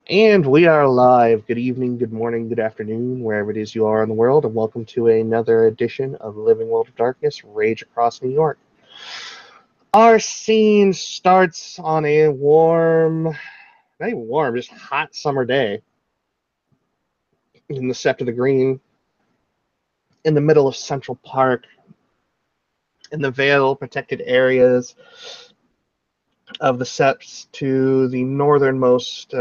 And we are live. Good evening, good morning, good afternoon, wherever it is you are in the world, and welcome to another edition of Living World of Darkness, Rage Across New York. Our scene starts on a warm, not even warm, just hot summer day in the Sept of the Green, in the middle of Central Park, in the veil protected areas of the Septs to the northernmost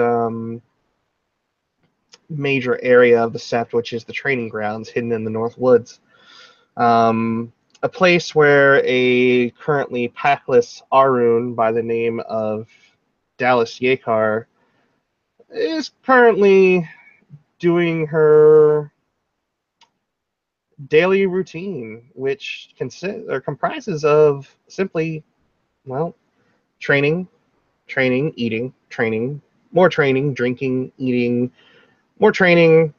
major area of the Sept, which is the training grounds hidden in the North Woods. A place where a currently packless Arun by the name of Dallas Yekar is currently doing her daily routine, which comprises of simply, well, training, training, eating, training, more training, drinking, eating, more training,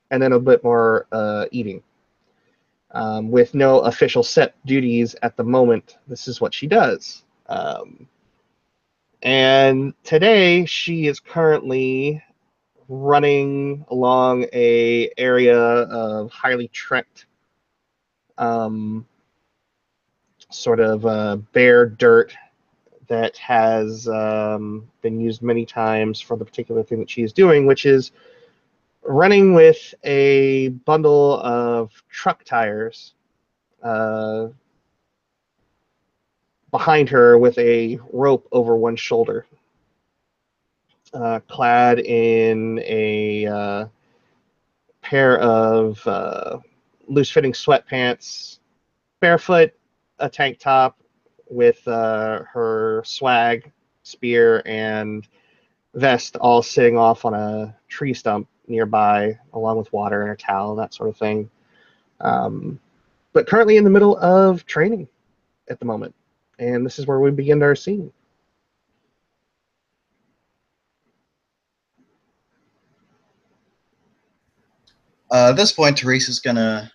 and then a bit more eating. With no official set duties at the moment, this is what she does. And today she is currently running along a area of highly trekked, um, sort of bare dirt that has been used many times for the particular thing that she is doing, which is running with a bundle of truck tires uh, behind her with a rope over one shoulder, clad in a pair of loose-fitting sweatpants, barefoot, a tank top with her swag, spear, and vest all sitting off on a tree stump nearby, along with water and a towel, that sort of thing. But currently in the middle of training at the moment. And this is where we begin our scene. At this point, Teresa's gonna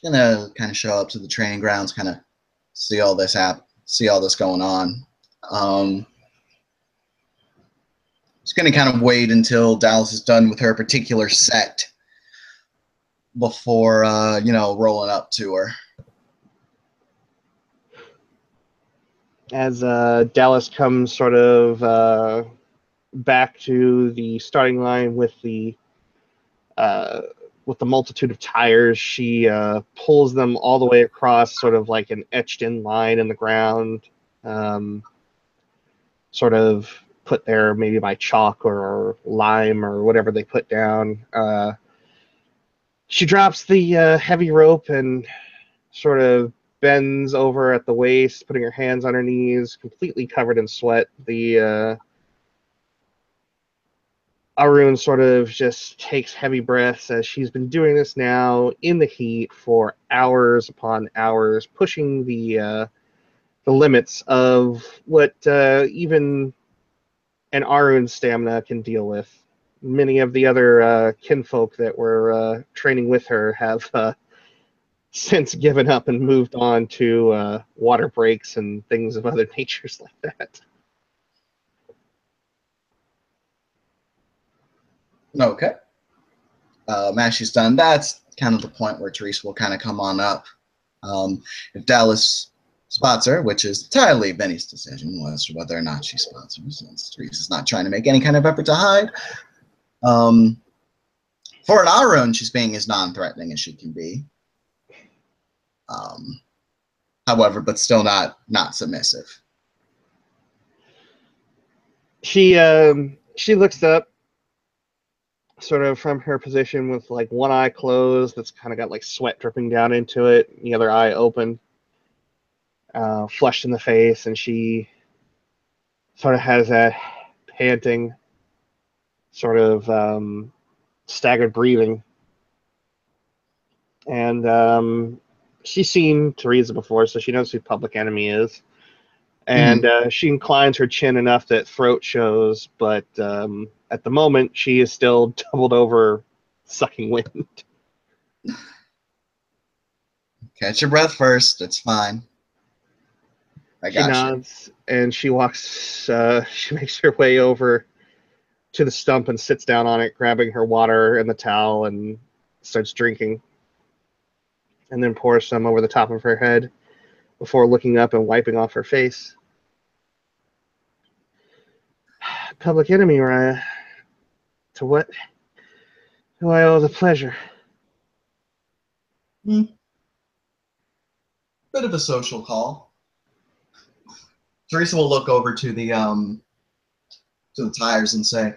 kind of show up to the training grounds, kind of see all this going on. She's gonna kind of wait until Dallas is done with her particular set before rolling up to her. As Dallas comes sort of back to the starting line uh, with the multitude of tires, she pulls them all the way across, sort of like an etched-in line in the ground, sort of put there maybe by chalk or lime or whatever they put down. She drops the heavy rope and sort of bends over at the waist, putting her hands on her knees, completely covered in sweat. The Arun sort of just takes heavy breaths as she's been doing this now in the heat for hours upon hours, pushing the limits of what even an Arun's stamina can deal with. Many of the other kinfolk that were training with her have since given up and moved on to water breaks and things of other natures like that. Okay. As she's done, that's kind of the point where Teresa will kind of come on up. If Dallas spots her, which is entirely Benny's decision as to whether or not she spots her, since Teresa's not trying to make any kind of effort to hide. For an Arun, she's being as non-threatening as she can be. However, but still not submissive. She looks up sort of from her position with like one eye closed that's kind of got like sweat dripping down into it, and the other eye open, flushed in the face, and she sort of has that panting, sort of staggered breathing. And she's seen Teresa before, so she knows who Public Enemy is. And she inclines her chin enough that throat shows, but at the moment, she is still doubled over, sucking wind. Catch your breath first. It's fine. I She got you. nods and she walks. She makes her way over to the stump and sits down on it, grabbing her water and the towel, and starts drinking. And then pours some over the top of her head before looking up and wiping off her face. Public enemy, Raya. To what do I owe the pleasure? Bit of a social call. Teresa will look over to the tires and say,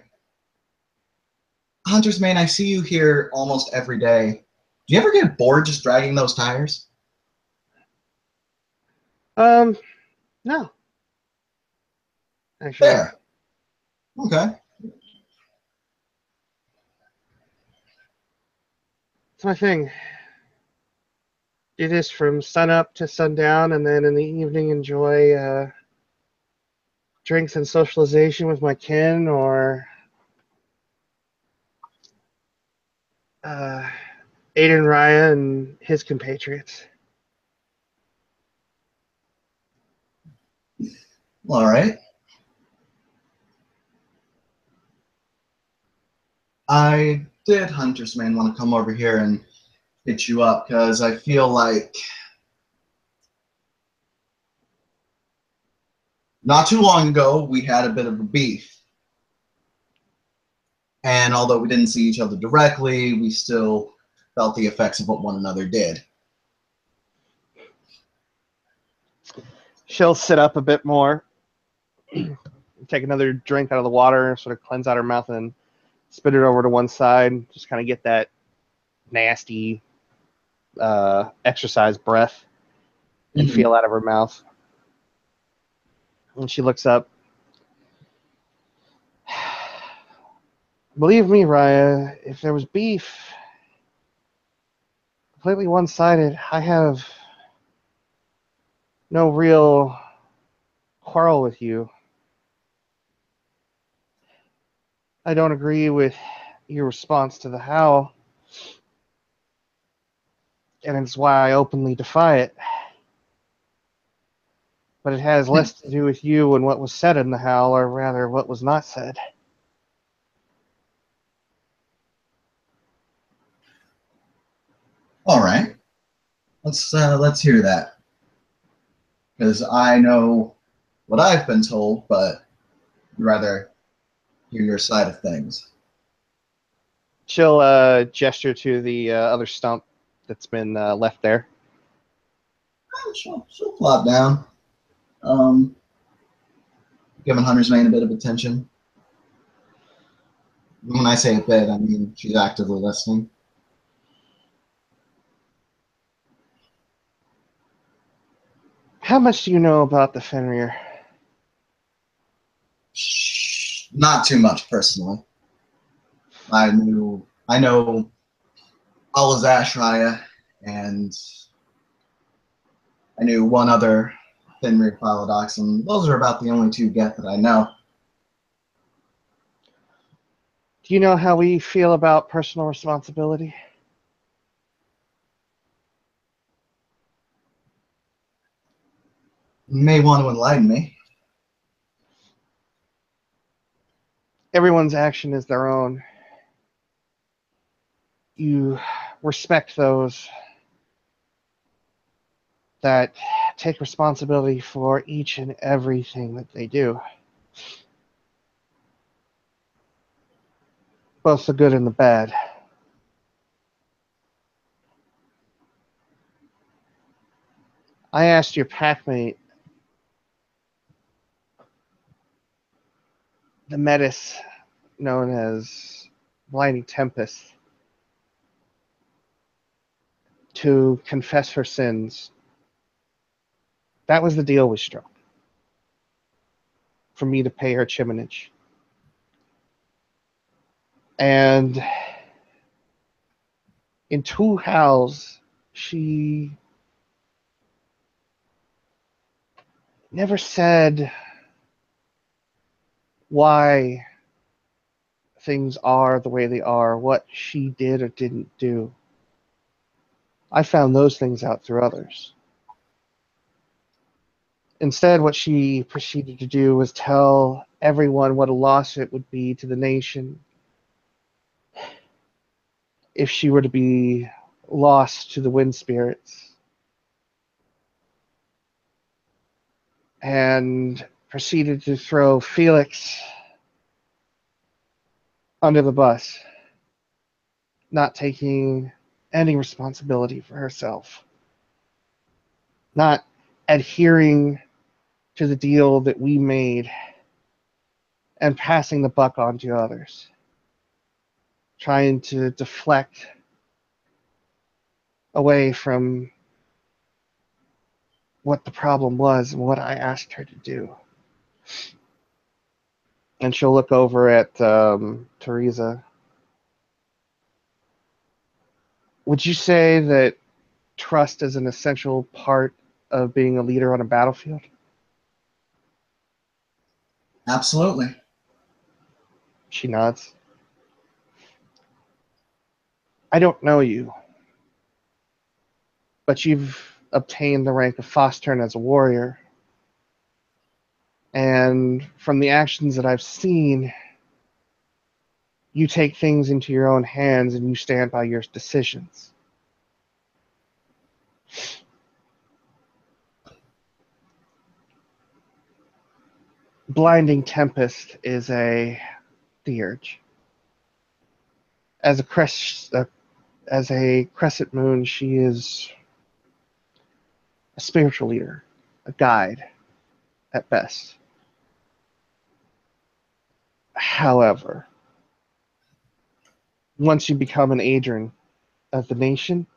Hunter's Mane, I see you here almost every day. Do you ever get bored just dragging those tires? No. Actually. Fair. Okay. It's my thing. Do this from sun up to sundown, and then in the evening enjoy drinks and socialization with my kin, or Aiden Raya and his compatriots. All right. I did, Hunter's Mane, want to come over here and hit you up because I feel like not too long ago we had a bit of a beef. And although we didn't see each other directly, we still felt the effects of what one another did. She'll sit up a bit more, take another drink out of the water, sort of cleanse out her mouth, and spit it over to one side. Just kind of get that nasty exercise breath and feel out of her mouth. And she looks up. Believe me, Raya, if there was beef completely one-sided, I have no real quarrel with you. I don't agree with your response to the howl, and it's why I openly defy it. But it has less to do with you and what was said in the howl, or rather what was not said. All right. Let's hear that. Because I know what I've been told, but I'd rather hear your side of things. She'll gesture to the other stump that's been left there. She'll plop down. Giving Hunter's Mane a bit of attention. When I say a bit, I mean she's actively listening. How much do you know about the Fenrir? Not too much, personally. I know Alazash Raya, and I knew one other Fenrir Philodox, and those are about the only two Geth that I know. Do you know how we feel about personal responsibility? You may want to enlighten me. Everyone's action is their own. You respect those that take responsibility for each and everything that they do. Both the good and the bad. I asked your packmate, the Metis known as Blinding Tempest, to confess her sins. That was the deal we struck. For me to pay her chiminage. And in two howls, she never said why things are the way they are, what she did or didn't do. I found those things out through others. Instead, what she proceeded to do was tell everyone what a loss it would be to the nation if she were to be lost to the wind spirits, and proceeded to throw Felix under the bus, not taking any responsibility for herself, not adhering to the deal that we made, and passing the buck on to others, trying to deflect away from what the problem was and what I asked her to do. And she'll look over at Teresa. Would you say that trust is an essential part of being a leader on a battlefield? Absolutely. She nods. I don't know you, but you've obtained the rank of Fostern as a warrior. And from the actions that I've seen, you take things into your own hands and you stand by your decisions. Blinding Tempest is a theurge. As a crescent moon, she is a spiritual leader, a guide at best. However, once you become an Adrian of the nation,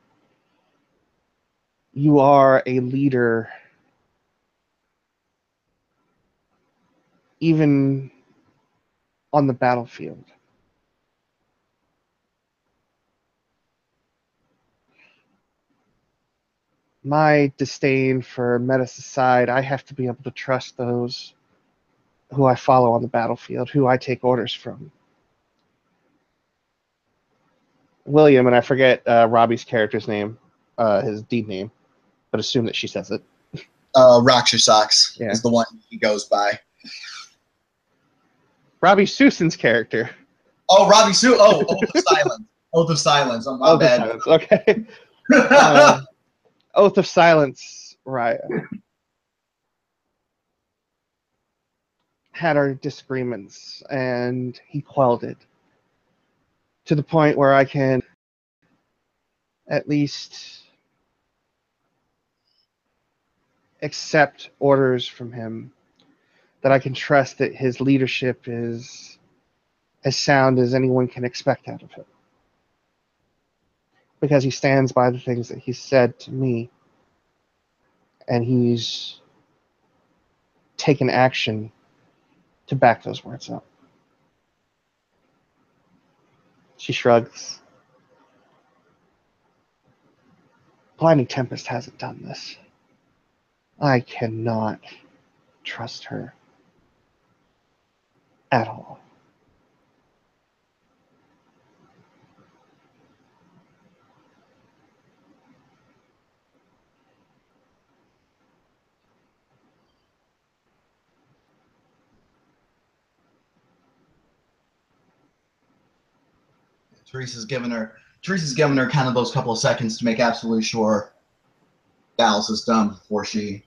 you are a leader even on the battlefield. My disdain for Metis aside, I have to be able to trust those who I follow on the battlefield, who I take orders from. William, and I forget Robbie's character's name, his deed name, but assume that she says it. Roxy Socks Yeah. is the one he goes by. Robbie Susan's character. Oh, Robbie Sue. Oh, Oath of Silence. Oath of Silence. Oh, my bad. Oath of Silence. Okay. Oath of Silence, Raya. Had our disagreements, and he quelled it to the point where I can at least accept orders from him, that I can trust that his leadership is as sound as anyone can expect out of him. Because he stands by the things that he said to me, and he's taken action to back those words up. She shrugs. Blinding Tempest hasn't done this. I cannot trust her at all. Teresa's given her kind of those couple of seconds to make absolutely sure Dallas is done before she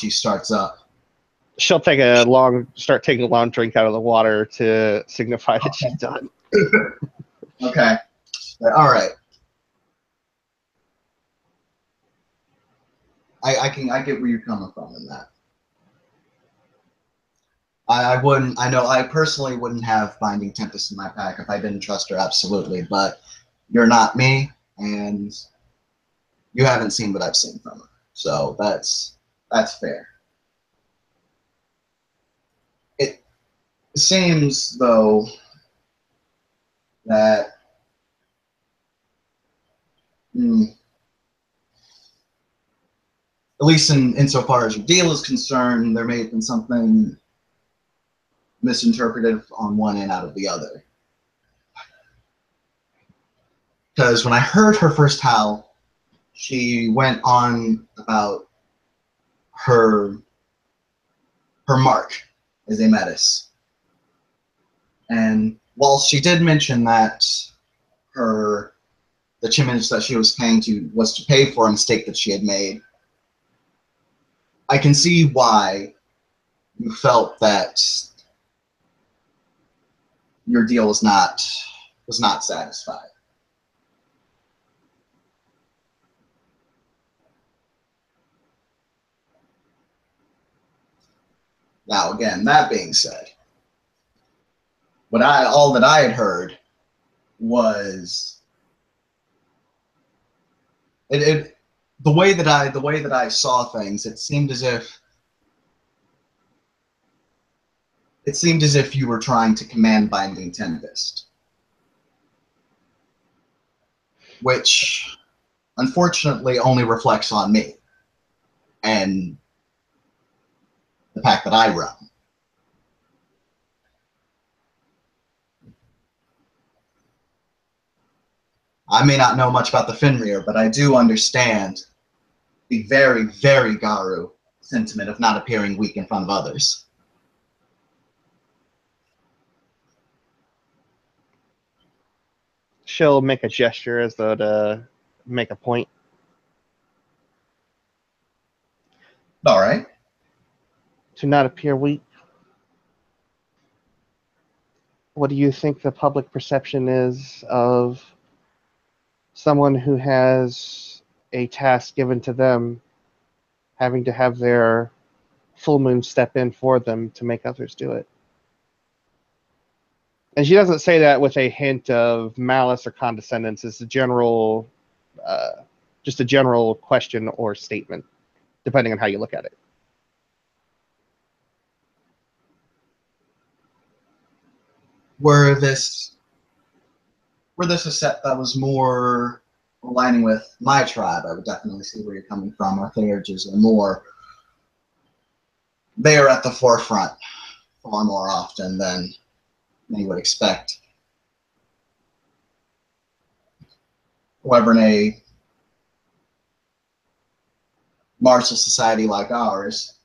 starts up. She'll start taking a long drink out of the water to signify that she's done. Okay. All right. I get where you're coming from in that. I personally wouldn't have Binding Tempest in my pack if I didn't trust her absolutely, but you're not me, and you haven't seen what I've seen from her. So that's fair. It seems, though, that at least insofar as your deal is concerned, there may have been something misinterpreted on one end out of the other. Because when I heard her first howl, she went on about her her mark is a metis. And while she did mention that the chimage that she was paying to was to pay for a mistake that she had made, I can see why you felt that your deal was not satisfied. Now, again, that being said, all that I had heard was the way that I saw things. It seemed as if you were trying to command Binding Tempest, which unfortunately only reflects on me and the pack that I run. I may not know much about the Fenrir, but I do understand the very, very Garu sentiment of not appearing weak in front of others. She'll make a gesture as though to make a point. All right. To not appear weak. What do you think the public perception is of someone who has a task given to them having to have their full moon step in for them to make others do it? And she doesn't say that with a hint of malice or condescendence. It's a general, just a general question or statement, depending on how you look at it. Were this a set that was more aligning with my tribe, I would definitely see where you're coming from. Our Theurges are more, they are at the forefront far more often than you would expect. However, in a martial society like ours,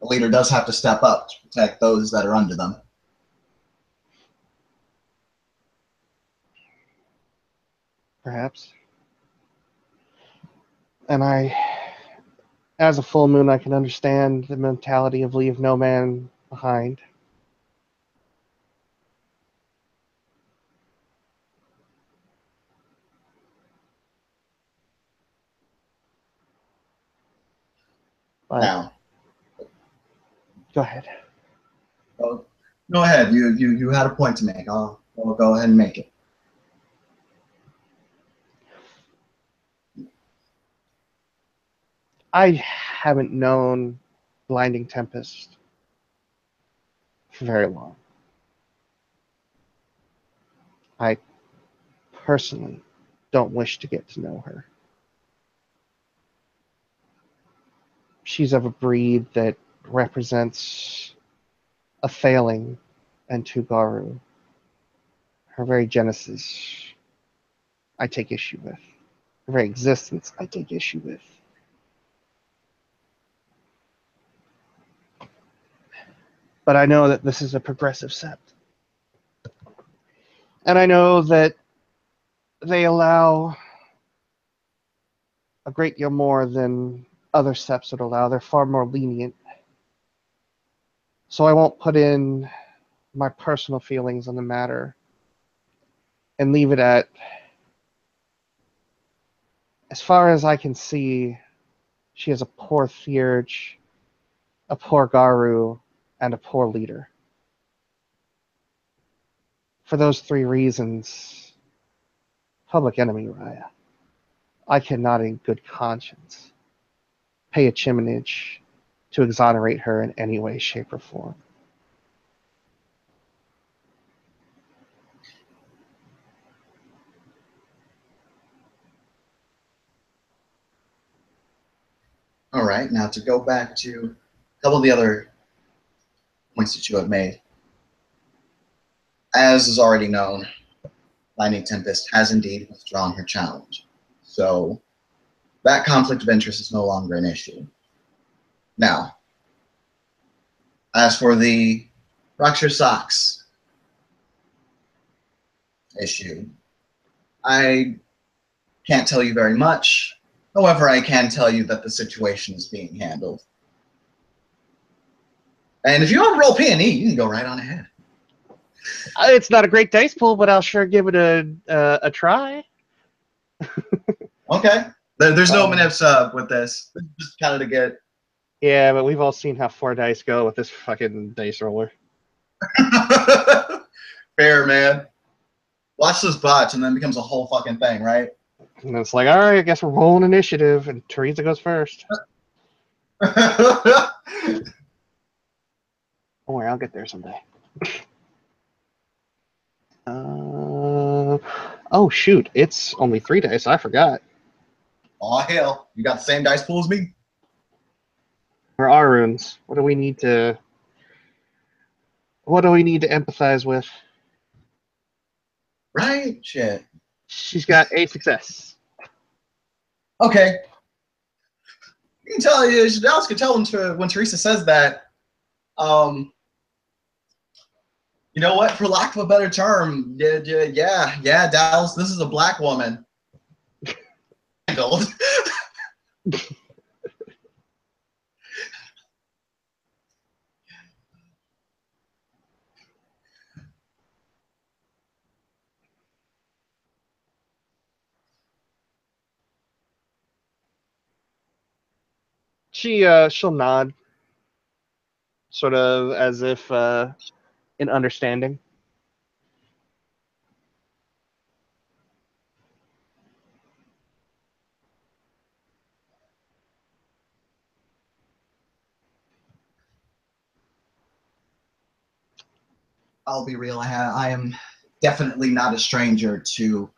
the leader does have to step up to protect those that are under them. Perhaps. And as a full moon, I can understand the mentality of leave no man behind. But Now, go ahead. go ahead. You had a point to make. I'll go ahead and make it. I haven't known Blinding Tempest for very long. I personally don't wish to get to know her. She's of a breed that represents a failing and Garu. Her very genesis, I take issue with. Her very existence, I take issue with. But I know that this is a progressive sept. And I know that they allow a great deal more than other septs would allow. They're far more lenient. So I won't put in my personal feelings on the matter and leave it at, as far as I can see, she is a poor Theurge, a poor Garu, and a poor leader. For those three reasons, public enemy Raya, I cannot in good conscience pay a chiminage to exonerate her in any way, shape, or form. All right. Now to go back to a couple of the other points that you have made. As is already known, Lightning Tempest has indeed withdrawn her challenge. So that conflict of interest is no longer an issue. Now, as for the Rocks Your Socks issue, I can't tell you very much. However, I can tell you that the situation is being handled. And if you want to roll P&E, you can go right on ahead. It's not a great dice pool, but I'll sure give it a try. Okay. There's no minutes with this. Just kind of to get. Yeah, but we've all seen how 4 dice go with this fucking dice roller. Fair, man. Watch those bots, and then it becomes a whole fucking thing, right? And it's like, all right, I guess we're rolling initiative, and Teresa goes first. Don't worry, I'll get there someday. Oh, shoot. It's only 3 dice. I forgot. Oh, hell. You got the same dice pool as me? For our runes, what do we need to empathize with? Right? Shit. She's got a success. Okay. You can tell, Dallas can tell when Teresa says that, you know what? For lack of a better term, yeah, Dallas, this is a black woman. Handled. She'll nod, sort of as if in understanding. I'll be real. I am definitely not a stranger to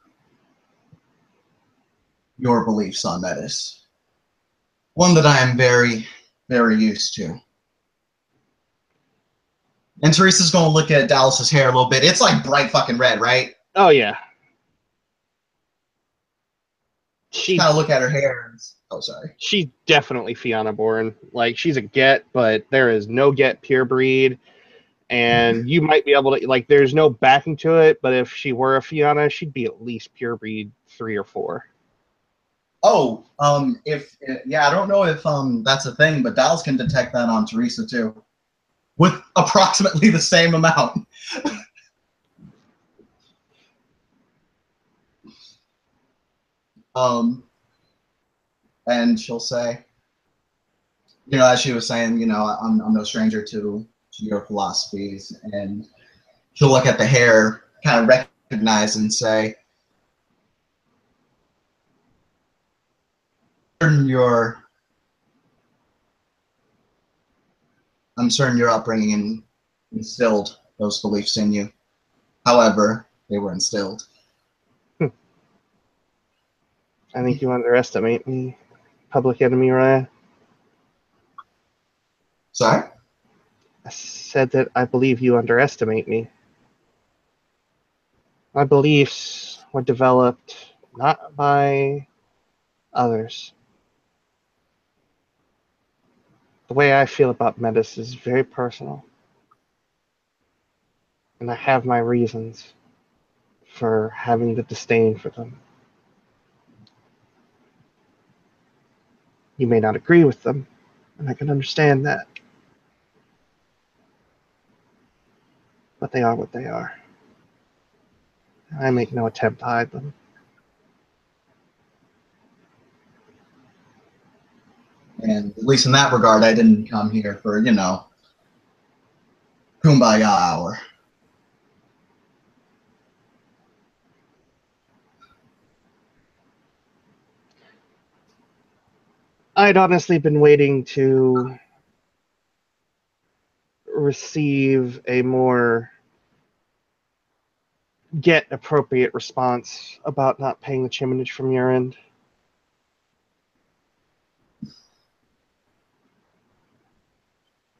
your beliefs on Metis. One that I am very, very used to. And Teresa's going to look at Dallas's hair a little bit. It's like bright fucking red, right? Oh, yeah. She kind of look at her hair. Oh, sorry. She's definitely Fianna born. Like, she's a get, but there is no get pure breed. And you might be able to, like, there's no backing to it, but if she were a Fianna, she'd be at least pure breed 3 or 4. Oh, I don't know if that's a thing, but Dallas can detect that on Teresa too, with approximately the same amount. And she'll say, as she was saying, I'm no stranger to your philosophies, and she'll look at the hair, kind of recognize and say, I'm certain your upbringing instilled those beliefs in you. However, they were instilled. I think you underestimate me, Public Enemy Raya. Sorry? I said that I believe you underestimate me. My beliefs were developed not by others. The way I feel about Metis is very personal. And I have my reasons for having the disdain for them. You may not agree with them, and I can understand that. But they are what they are. I make no attempt to hide them. And at least in that regard, I didn't come here for, kumbaya hour. I'd honestly been waiting to receive a more get appropriate response about not paying the chiminage from your end.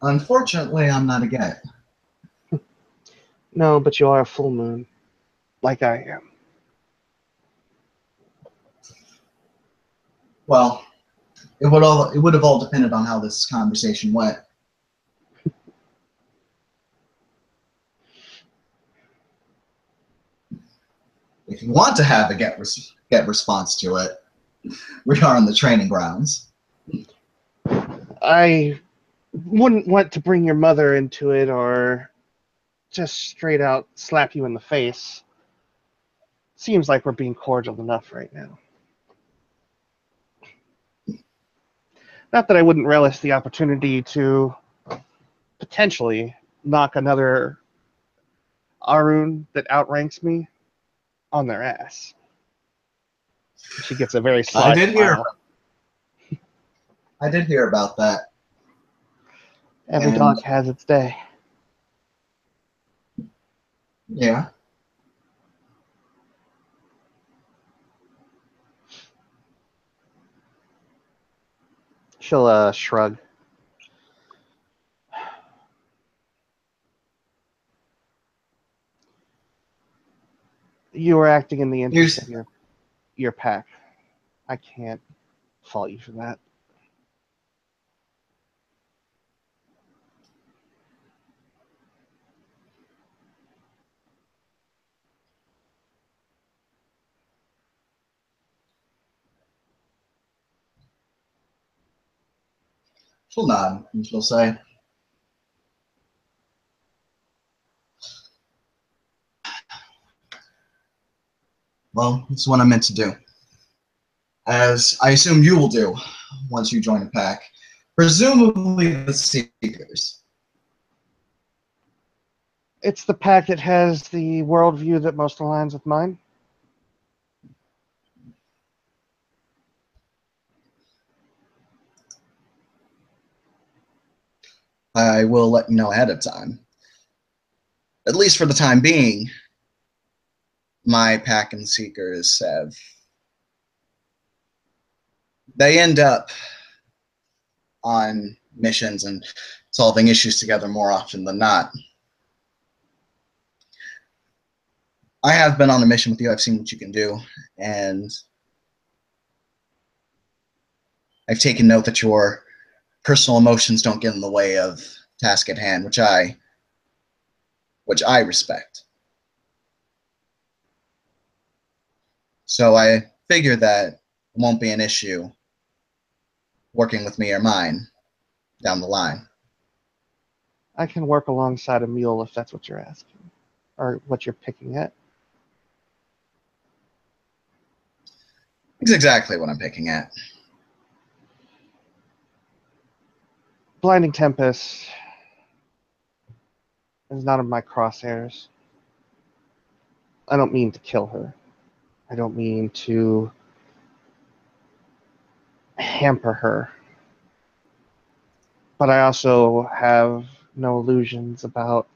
Unfortunately, I'm not a get. No, but you are a full moon, like I am. Well, it would have all depended on how this conversation went. If you want to have a get response to it, we are on the training grounds. I wouldn't want to bring your mother into it or just straight out slap you in the face. Seems like we're being cordial enough right now. Not that I wouldn't relish the opportunity to potentially knock another Arun that outranks me on their ass. She gets a very sly smile. I did hear about that. Every dog has its day. Yeah. She'll shrug. You were acting in the interest of your pack. I can't fault you for that. She'll nod and she'll say, well, this is what I'm meant to do. As I assume you will do once you join a pack. Presumably the Seekers. It's the pack that has the worldview that most aligns with mine. I will let you know ahead of time. At least for the time being, my pack and Seekers they end up on missions and solving issues together more often than not. I have been on a mission with you. I've seen what you can do, and I've taken note that your personal emotions don't get in the way of task at hand, which I respect. So I figure that it won't be an issue working with me or mine down the line. I can work alongside a mule if that's what you're asking, or what you're picking at. It's exactly what I'm picking at. Blinding Tempest is not in my crosshairs. I don't mean to kill her. I don't mean to hamper her. But I also have no illusions about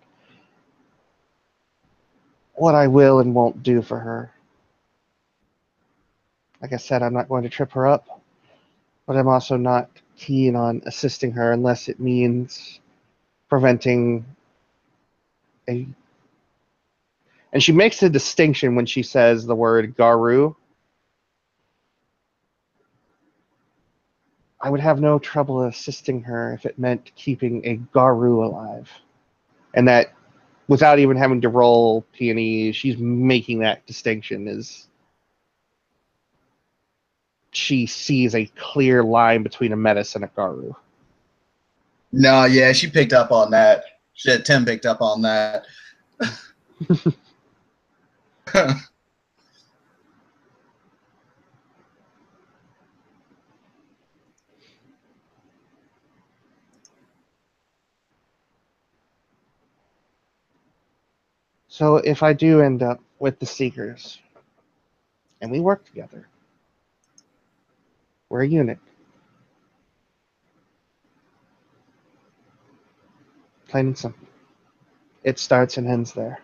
what I will and won't do for her. Like I said, I'm not going to trip her up, but I'm also not keen on assisting her unless it means preventing a... And she makes a distinction when she says the word Garu. I would have no trouble assisting her if it meant keeping a Garu alive. And that, without even having to roll P&E, she's making that distinction as she sees a clear line between a Metis and a Garu. No, yeah, she picked up on that. Shit, Tim picked up on that. So if I do end up with the Seekers, and we work together, we're a unit. Plain and simple. It starts and ends there.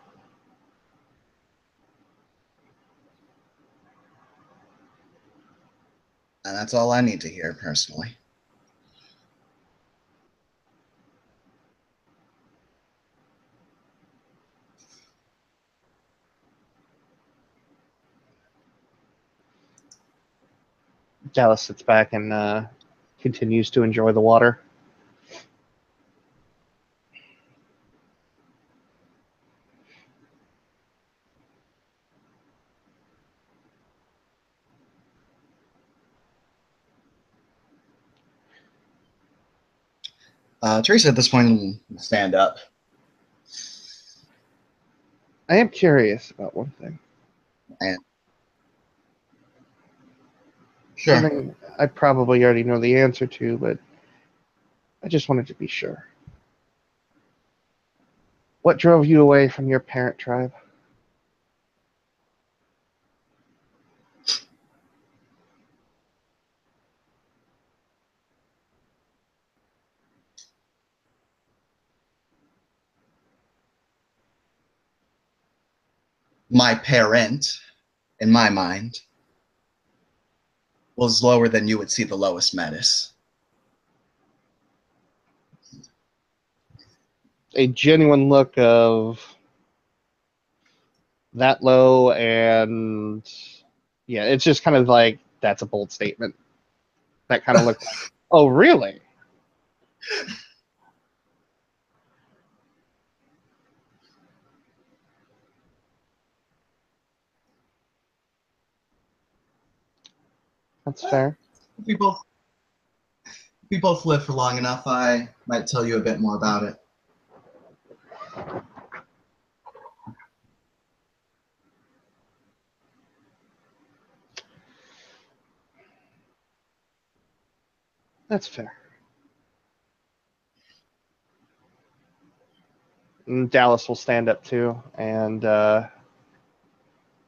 And that's all I need to hear, personally. Dallas sits back and continues to enjoy the water. Teresa at this point will stand up. I am curious about one thing. And sure. Something I probably already know the answer to, but I just wanted to be sure. What drove you away from your parent tribe? My parent, in my mind, was lower than you would see the lowest menace. A genuine look of that low, and yeah, it's just kind of like, that's a bold statement. That kind of look like, oh, really? That's fair. We both live for long enough, I might tell you a bit more about it. That's fair. And Dallas will stand up too, and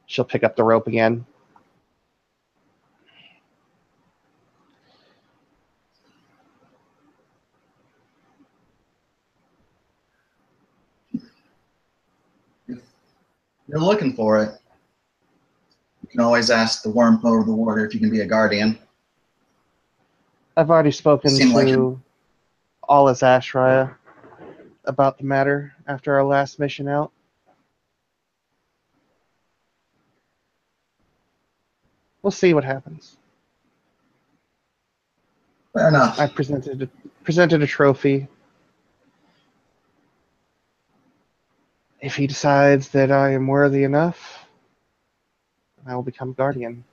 she'll pick up the rope again. You're looking for it. You can always ask the worm over the water if you can be a guardian. I've already spoken Seem like to Alles Ashraya about the matter after our last mission out. We'll see what happens. Fair enough. I presented a trophy. If he decides that I am worthy enough, I will become guardian.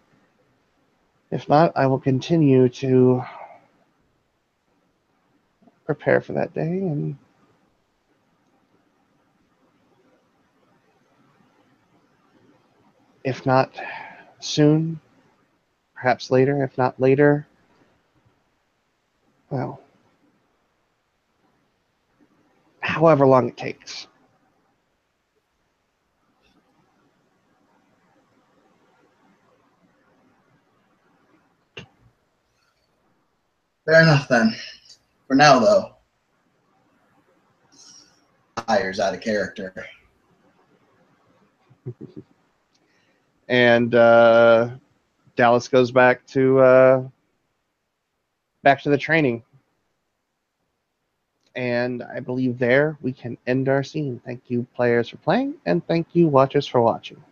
If not, I will continue to prepare for that day, and if not soon, perhaps later. If not later, well, however long it takes. Fair enough then. For now, though, Fire's out of character. And Dallas goes back to the training. And I believe there we can end our scene. Thank you, players, for playing, and thank you, watchers, for watching.